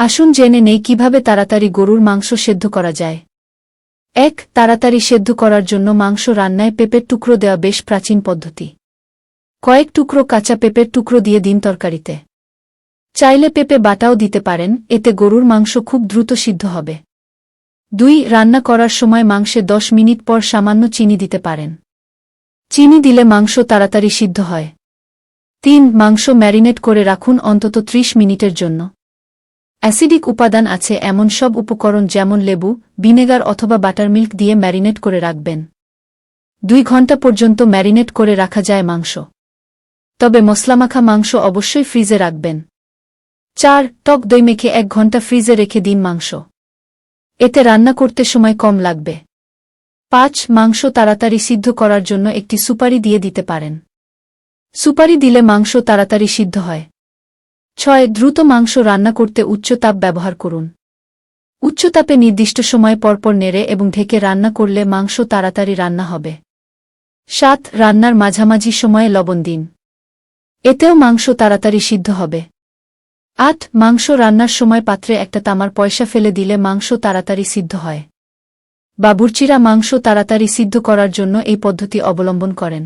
আসুন জেনে নেই কিভাবে তাড়াতাড়ি গরুর মাংস সেদ্ধ করা যায়। ১. তাড়াতাড়ি সেদ্ধ করার জন্য মাংস রান্নায় পেঁপের টুকরো দেওয়া বেশ প্রাচীন পদ্ধতি। কয়েক টুকরো কাঁচা পেঁপের টুকরো দিয়ে দিন তরকারিতে। চাইলে পেঁপে বাটাও দিতে পারেন, এতে গরুর মাংস খুব দ্রুত সিদ্ধ হবে। ২. রান্না করার সময় মাংসে ১০ মিনিট পর সামান্য চিনি দিতে পারেন। চিনি দিলে মাংস তাড়াতাড়ি সিদ্ধ হয়। ৩. মাংস ম্যারিনেট করে রাখুন অন্তত ৩০ মিনিটের জন্য। অ্যাসিডিক উপাদান আছে এমন সব উপকরণ যেমন লেবু, ভিনেগার অথবা বাটারমিল্ক দিয়ে ম্যারিনেট করে রাখবেন। ২ ঘন্টা পর্যন্ত ম্যারিনেট করে রাখা যায় মাংস। তবে মশলামাখা মাংস অবশ্যই ফ্রিজে রাখবেন। ৪. টক দই মেখে ১ ঘন্টা ফ্রিজে রেখে দিন মাংস। এতে রান্না করতে সময় কম লাগবে। ৫. মাংস তাড়াতাড়ি সিদ্ধ করার জন্য একটি সুপারি দিয়ে দিতে পারেন। সুপারি দিলে মাংস তাড়াতাড়ি সিদ্ধ হয়। ৬. দ্রুত মাংস রান্না করতে উচ্চ তাপ ব্যবহার করুন। উচ্চ তাপে নির্দিষ্ট সময় পরপর নেড়ে এবং ঢেকে রান্না করলে মাংস তাড়াতাড়ি রান্না হবে। ৭. রান্নার মাঝামাঝি সময়ে লবণ দিন। এতেও মাংস তাড়াতাড়ি সিদ্ধ হবে। ৮. মাংস রান্নার সময় পাত্রে একটা তামার পয়সা ফেলে দিলে মাংস তাড়াতাড়ি সিদ্ধ হয়। বাবুর্চিরা মাংস তাড়াতাড়ি সিদ্ধ করার জন্য এই পদ্ধতি অবলম্বন করেন।